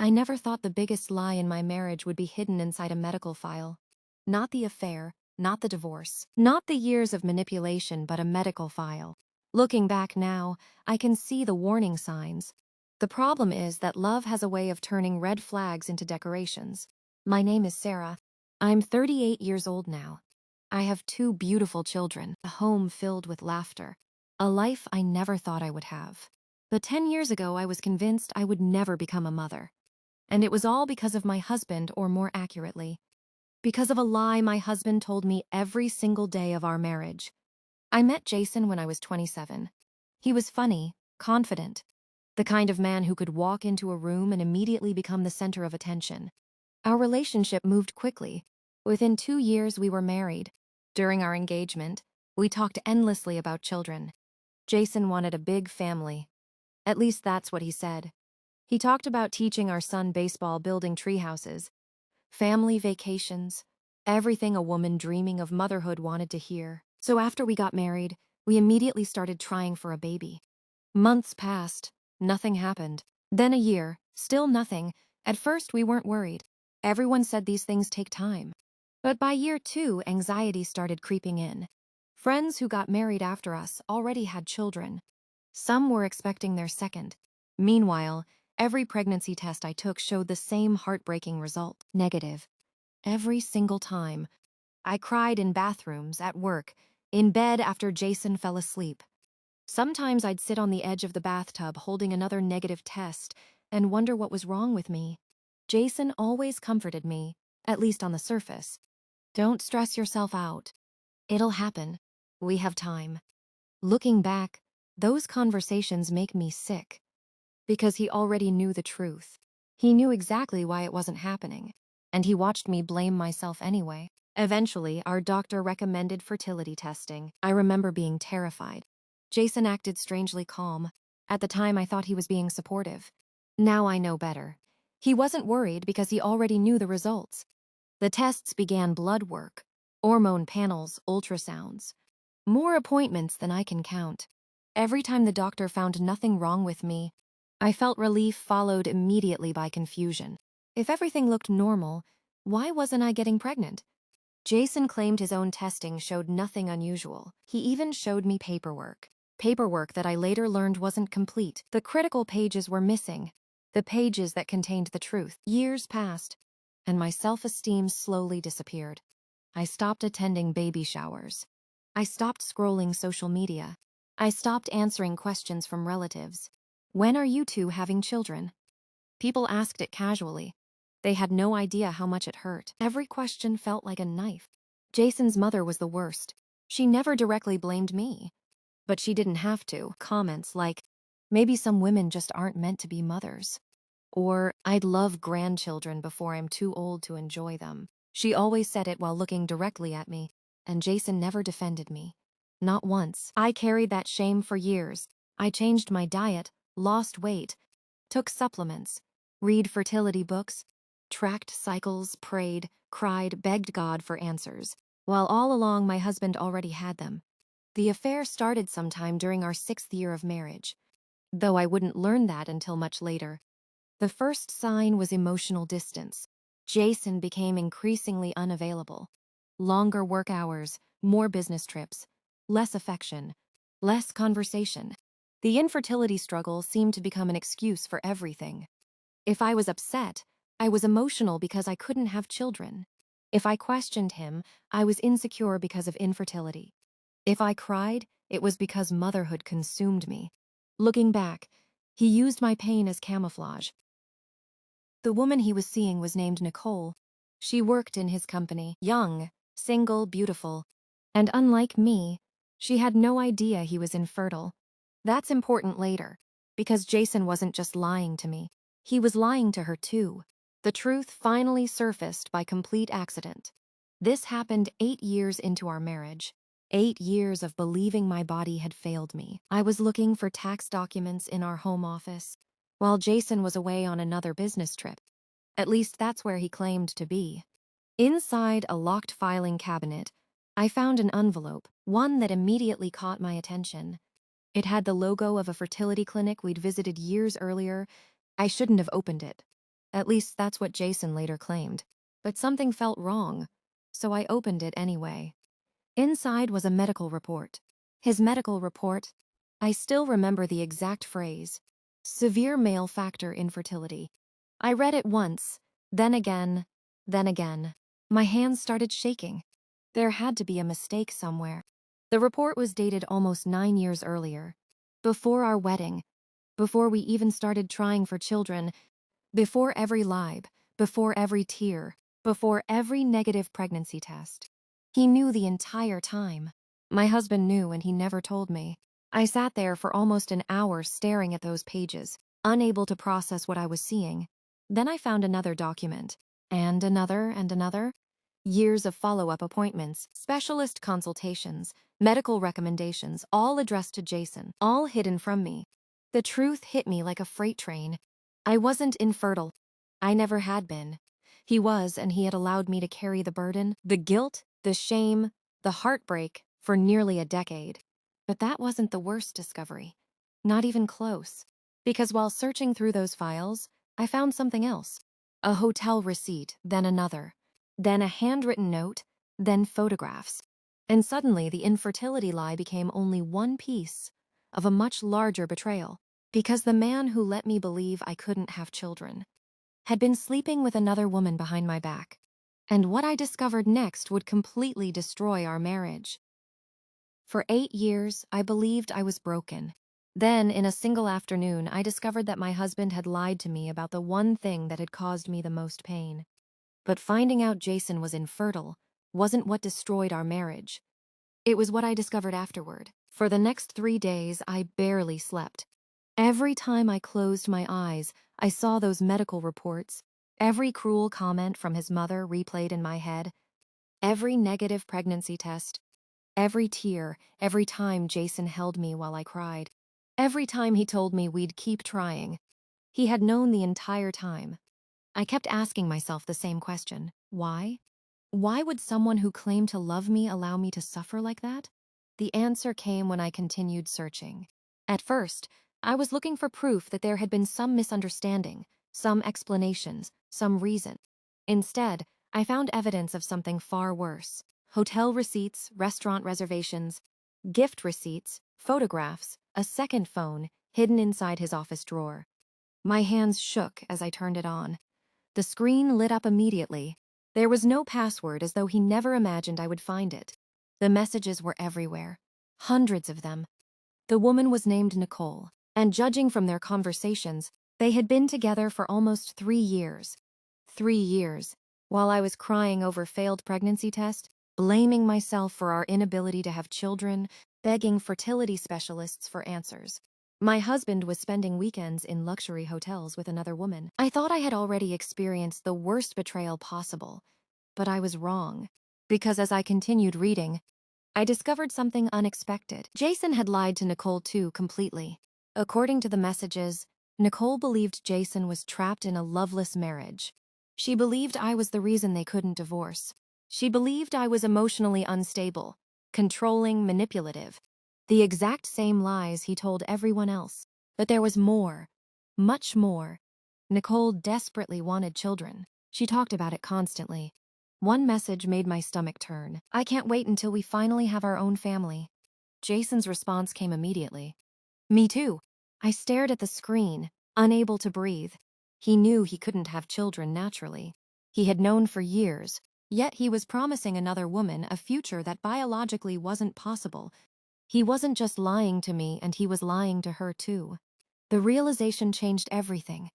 I never thought the biggest lie in my marriage would be hidden inside a medical file. Not the affair, not the divorce, not the years of manipulation, but a medical file. Looking back now, I can see the warning signs. The problem is that love has a way of turning red flags into decorations. My name is Sarah. I'm 38 years old now. I have two beautiful children, a home filled with laughter, a life I never thought I would have. But 10 years ago, I was convinced I would never become a mother. And it was all because of my husband, or more accurately, because of a lie my husband told me every single day of our marriage. I met Jason when I was 27. He was funny, confident, the kind of man who could walk into a room and immediately become the center of attention. Our relationship moved quickly. Within 2 years, we were married. During our engagement, we talked endlessly about children. Jason wanted a big family. At least that's what he said. He talked about teaching our son baseball, building treehouses, family vacations, everything a woman dreaming of motherhood wanted to hear. So after we got married, we immediately started trying for a baby. Months passed, nothing happened. Then a year, still nothing. At first, we weren't worried. Everyone said these things take time. But by year 2, anxiety started creeping in. Friends who got married after us already had children. Some were expecting their second. Meanwhile, every pregnancy test I took showed the same heartbreaking result: negative. Every single time. I cried in bathrooms, at work, in bed after Jason fell asleep. Sometimes I'd sit on the edge of the bathtub holding another negative test and wonder what was wrong with me. Jason always comforted me, at least on the surface. Don't stress yourself out. It'll happen. We have time. Looking back, those conversations make me sick. Because he already knew the truth. He knew exactly why it wasn't happening, and he watched me blame myself anyway. Eventually, our doctor recommended fertility testing. I remember being terrified. Jason acted strangely calm. At the time, I thought he was being supportive. Now I know better. He wasn't worried because he already knew the results. The tests began: blood work, hormone panels, ultrasounds. More appointments than I can count. Every time the doctor found nothing wrong with me, I felt relief followed immediately by confusion. If everything looked normal, why wasn't I getting pregnant? Jason claimed his own testing showed nothing unusual. He even showed me paperwork. Paperwork that I later learned wasn't complete. The critical pages were missing. The pages that contained the truth. Years passed, and my self-esteem slowly disappeared. I stopped attending baby showers. I stopped scrolling social media. I stopped answering questions from relatives. When are you two having children? People asked it casually. They had no idea how much it hurt. Every question felt like a knife. Jason's mother was the worst. She never directly blamed me. But she didn't have to. Comments like, maybe some women just aren't meant to be mothers. Or, I'd love grandchildren before I'm too old to enjoy them. She always said it while looking directly at me, and Jason never defended me. Not once. I carried that shame for years. I changed my diet, lost weight, took supplements, read fertility books, tracked cycles, prayed, cried, begged God for answers, while all along my husband already had them. The affair started sometime during our 6th year of marriage, though I wouldn't learn that until much later. The first sign was emotional distance. Jason became increasingly unavailable. Longer work hours, more business trips, less affection, less conversation. The infertility struggle seemed to become an excuse for everything. If I was upset, I was emotional because I couldn't have children. If I questioned him, I was insecure because of infertility. If I cried, it was because motherhood consumed me. Looking back, he used my pain as camouflage. The woman he was seeing was named Nicole. She worked in his company, young, single, beautiful. And unlike me, she had no idea he was infertile. That's important later, because Jason wasn't just lying to me. He was lying to her too. The truth finally surfaced by complete accident. This happened 8 years into our marriage. 8 years of believing my body had failed me. I was looking for tax documents in our home office, while Jason was away on another business trip. At least that's where he claimed to be. Inside a locked filing cabinet, I found an envelope, one that immediately caught my attention. It had the logo of a fertility clinic we'd visited years earlier. I shouldn't have opened it. At least that's what Jason later claimed. But something felt wrong, so I opened it anyway. Inside was a medical report. His medical report. I still remember the exact phrase. Severe male factor infertility. I read it once, then again, then again. My hands started shaking. There had to be a mistake somewhere. The report was dated almost 9 years earlier. Before our wedding. Before we even started trying for children. Before every libe. Before every tear. Before every negative pregnancy test. He knew the entire time. My husband knew and he never told me. I sat there for almost an hour staring at those pages, unable to process what I was seeing. Then I found another document. And another and another. Years of follow-up appointments, specialist consultations, medical recommendations, all addressed to Jason, all hidden from me. The truth hit me like a freight train. I wasn't infertile. I never had been. He was, and he had allowed me to carry the burden, the guilt, the shame, the heartbreak, for nearly a decade. But that wasn't the worst discovery. Not even close. Because while searching through those files, I found something else. A hotel receipt, then another. Then a handwritten note, then photographs. And suddenly the infertility lie became only one piece of a much larger betrayal. Because the man who let me believe I couldn't have children had been sleeping with another woman behind my back. And what I discovered next would completely destroy our marriage. For 8 years, I believed I was broken. Then, in a single afternoon, I discovered that my husband had lied to me about the one thing that had caused me the most pain. But finding out Jason was infertile wasn't what destroyed our marriage. It was what I discovered afterward. For the next 3 days, I barely slept. Every time I closed my eyes, I saw those medical reports, every cruel comment from his mother replayed in my head, every negative pregnancy test, every tear, every time Jason held me while I cried, every time he told me we'd keep trying. He had known the entire time. I kept asking myself the same question. Why? Why would someone who claimed to love me allow me to suffer like that? The answer came when I continued searching. At first, I was looking for proof that there had been some misunderstanding, some explanations, some reason. Instead, I found evidence of something far worse. Hotel receipts, restaurant reservations, gift receipts, photographs, a second phone hidden inside his office drawer. My hands shook as I turned it on. The screen lit up immediately. There was no password, as though he never imagined I would find it. The messages were everywhere. Hundreds of them. The woman was named Nicole, and judging from their conversations, they had been together for almost 3 years. 3 years. While I was crying over failed pregnancy test, blaming myself for our inability to have children, begging fertility specialists for answers. My husband was spending weekends in luxury hotels with another woman. I thought I had already experienced the worst betrayal possible, but I was wrong. Because as I continued reading, I discovered something unexpected. Jason had lied to Nicole too completely. According to the messages, Nicole believed Jason was trapped in a loveless marriage. She believed I was the reason they couldn't divorce. She believed I was emotionally unstable, controlling, manipulative. The exact same lies he told everyone else. But there was more. Much more. Nicole desperately wanted children. She talked about it constantly. One message made my stomach turn. I can't wait until we finally have our own family. Jason's response came immediately. Me too. I stared at the screen, unable to breathe. He knew he couldn't have children naturally. He had known for years, yet he was promising another woman a future that biologically wasn't possible. He wasn't just lying to me, and he was lying to her too. The realization changed everything.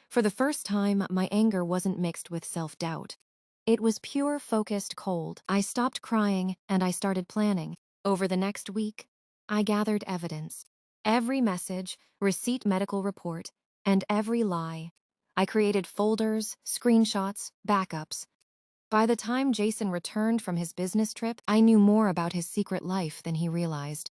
For the first time, my anger wasn't mixed with self-doubt. It was pure, focused cold. I stopped crying, and I started planning. Over the next week, I gathered evidence. Every message, receipt, medical report, and every lie. I created folders, screenshots, backups. By the time Jason returned from his business trip, I knew more about his secret life than he realized.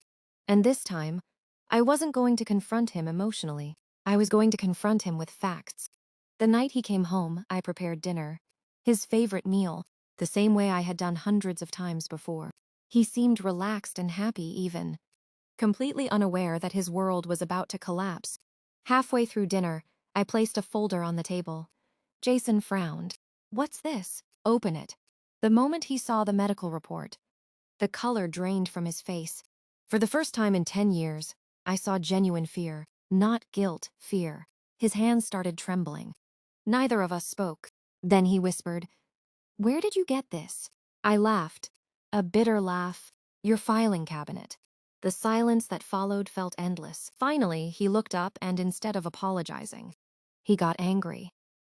And this time, I wasn't going to confront him emotionally. I was going to confront him with facts. The night he came home, I prepared dinner. His favorite meal, the same way I had done hundreds of times before. He seemed relaxed and happy even, completely unaware that his world was about to collapse. Halfway through dinner, I placed a folder on the table. Jason frowned. What's this? Open it. The moment he saw the medical report, the color drained from his face. For the first time in 10 years, I saw genuine fear, not guilt, fear. His hands started trembling. Neither of us spoke. Then he whispered, "Where did you get this?" I laughed. A bitter laugh. "Your filing cabinet." The silence that followed felt endless. Finally, he looked up and instead of apologizing, he got angry.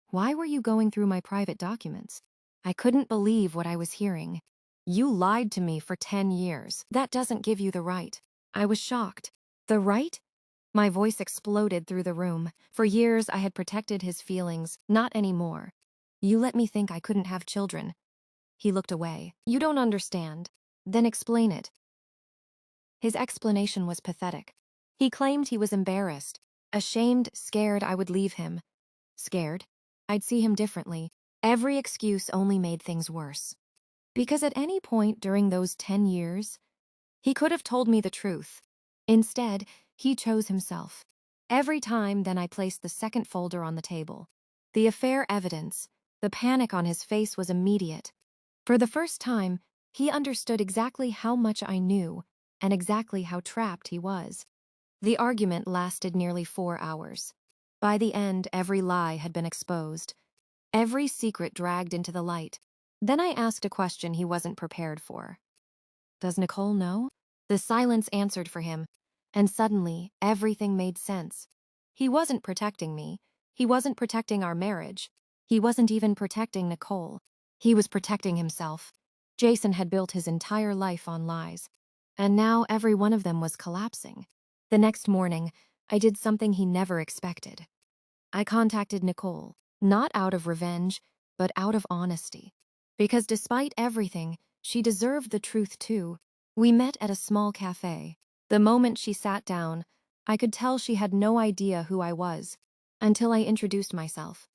"Why were you going through my private documents?" I couldn't believe what I was hearing. "You lied to me for 10 years. That doesn't give you the right." I was shocked. The right? My voice exploded through the room. For years, I had protected his feelings. Not anymore. "You let me think I couldn't have children." He looked away. "You don't understand." "Then explain it." His explanation was pathetic. He claimed he was embarrassed, ashamed, scared I would leave him. Scared? I'd see him differently. Every excuse only made things worse. Because at any point during those 10 years, he could have told me the truth. Instead, he chose himself. Every time, then I placed the second folder on the table. The affair evidence, the panic on his face was immediate. For the first time, he understood exactly how much I knew and exactly how trapped he was. The argument lasted nearly 4 hours. By the end, every lie had been exposed. Every secret dragged into the light. Then I asked a question he wasn't prepared for. "Does Nicole know?" The silence answered for him, and suddenly everything made sense. He wasn't protecting me. He wasn't protecting our marriage. He wasn't even protecting Nicole. He was protecting himself. Jason had built his entire life on lies, and now every one of them was collapsing. The next morning, I did something he never expected. I contacted Nicole, not out of revenge, but out of honesty. Because despite everything, she deserved the truth too. We met at a small cafe. The moment she sat down, I could tell she had no idea who I was, until I introduced myself.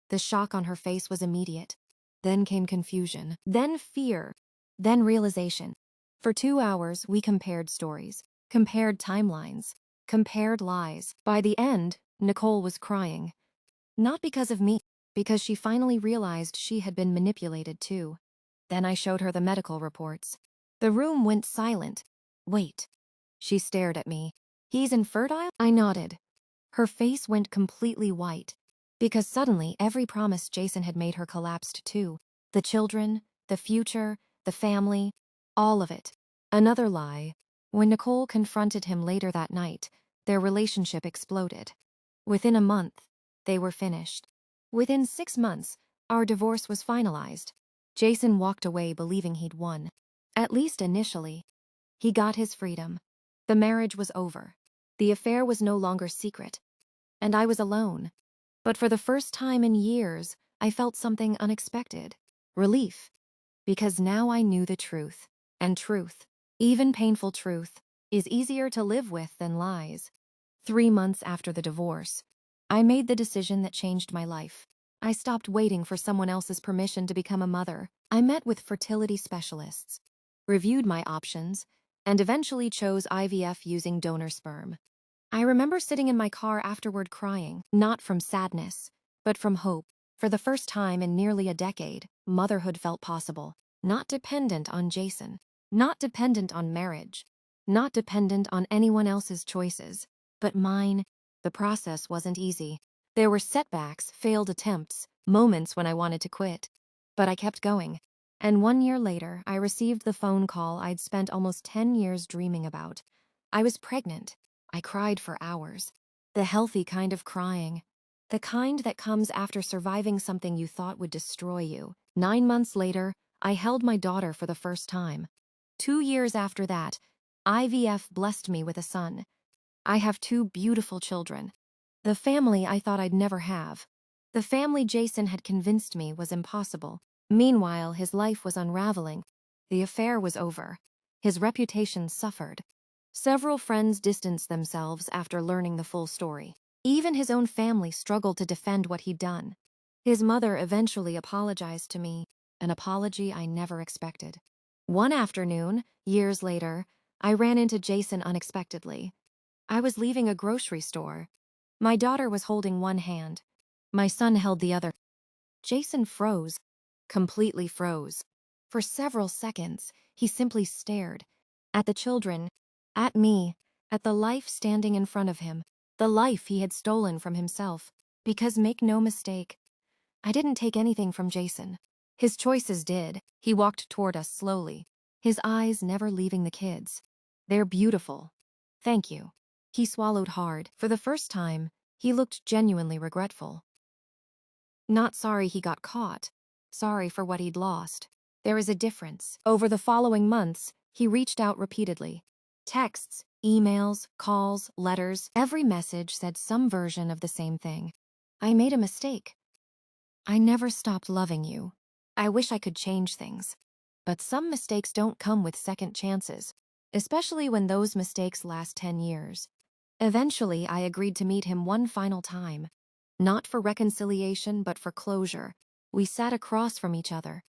The shock on her face was immediate. Then came confusion, then fear, then realization. For 2 hours, we compared stories, compared timelines, compared lies. By the end, Nicole was crying. Not because of me, because she finally realized she had been manipulated too. Then I showed her the medical reports. The room went silent. "Wait." She stared at me. "He's infertile?" I nodded. Her face went completely white, because suddenly every promise Jason had made her collapsed too. The children, the future, the family, all of it. Another lie. When Nicole confronted him later that night, their relationship exploded. Within a month, they were finished. Within 6 months, our divorce was finalized. Jason walked away believing he'd won. At least initially. He got his freedom. The marriage was over. The affair was no longer secret. And I was alone. But for the first time in years, I felt something unexpected. Relief. Because now I knew the truth. And truth, even painful truth, is easier to live with than lies. 3 months after the divorce, I made the decision that changed my life. I stopped waiting for someone else's permission to become a mother. I met with fertility specialists, reviewed my options, and eventually chose IVF using donor sperm. I remember sitting in my car afterward crying, not from sadness, but from hope. For the first time in nearly a decade, motherhood felt possible, not dependent on Jason, not dependent on marriage, not dependent on anyone else's choices, but mine. The process wasn't easy. There were setbacks, failed attempts, moments when I wanted to quit. But I kept going. And 1 year later, I received the phone call I'd spent almost 10 years dreaming about. I was pregnant. I cried for hours. The healthy kind of crying. The kind that comes after surviving something you thought would destroy you. 9 months later, I held my daughter for the first time. 2 years after that, IVF blessed me with a son. I have 2 beautiful children. The family I thought I'd never have. The family Jason had convinced me was impossible. Meanwhile, his life was unraveling. The affair was over. His reputation suffered. Several friends distanced themselves after learning the full story. Even his own family struggled to defend what he'd done. His mother eventually apologized to me, an apology I never expected. One afternoon, years later, I ran into Jason unexpectedly. I was leaving a grocery store. My daughter was holding one hand. My son held the other. Jason froze. Completely froze. For several seconds, he simply stared. At the children. At me. At the life standing in front of him. The life he had stolen from himself. Because make no mistake, I didn't take anything from Jason. His choices did. He walked toward us slowly, his eyes never leaving the kids. They're beautiful. Thank you. He swallowed hard. For the first time, he looked genuinely regretful. Not sorry he got caught. Sorry for what he'd lost. There is a difference. Over the following months, he reached out repeatedly. Texts, emails, calls, letters, every message said some version of the same thing. I made a mistake. I never stopped loving you. I wish I could change things. But some mistakes don't come with second chances, especially when those mistakes last 10 years. Eventually, I agreed to meet him one final time. Not for reconciliation, but for closure. We sat across from each other.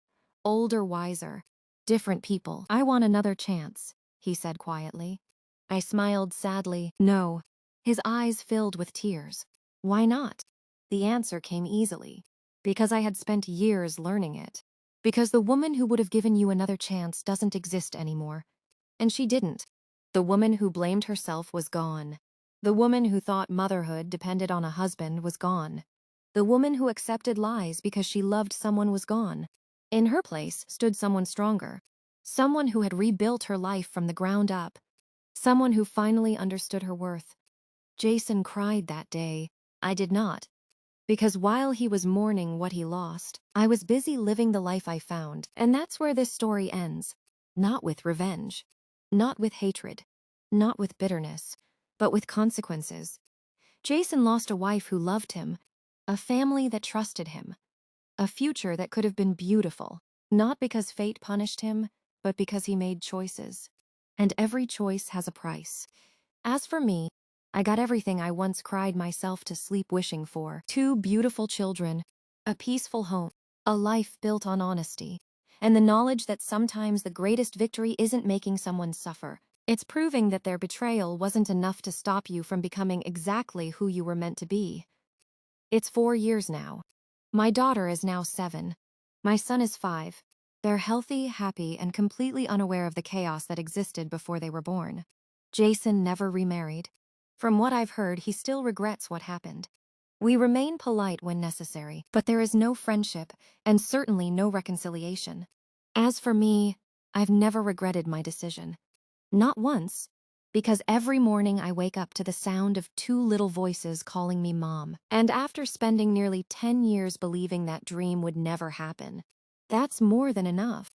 Older, wiser. Different people. I want another chance, he said quietly. I smiled sadly. No. His eyes filled with tears. Why not? The answer came easily. Because I had spent years learning it. Because the woman who would have given you another chance doesn't exist anymore. And she didn't. The woman who blamed herself was gone. The woman who thought motherhood depended on a husband was gone. The woman who accepted lies because she loved someone was gone. In her place stood someone stronger. Someone who had rebuilt her life from the ground up. Someone who finally understood her worth. Jason cried that day. I did not. Because while he was mourning what he lost, I was busy living the life I found. And that's where this story ends. Not with revenge. Not with hatred. Not with bitterness. But with consequences. Jason lost a wife who loved him. A family that trusted him. A future that could have been beautiful. Not because fate punished him, but because he made choices. And every choice has a price. As for me, I got everything I once cried myself to sleep wishing for. 2 beautiful children, a peaceful home, a life built on honesty, and the knowledge that sometimes the greatest victory isn't making someone suffer. It's proving that their betrayal wasn't enough to stop you from becoming exactly who you were meant to be. It's 4 years now. My daughter is now 7. My son is 5. They're healthy, happy, and completely unaware of the chaos that existed before they were born. Jason never remarried. From what I've heard, he still regrets what happened. We remain polite when necessary, but there is no friendship, and certainly no reconciliation. As for me, I've never regretted my decision. Not once. Because every morning I wake up to the sound of 2 little voices calling me mom. And after spending nearly 10 years believing that dream would never happen, that's more than enough.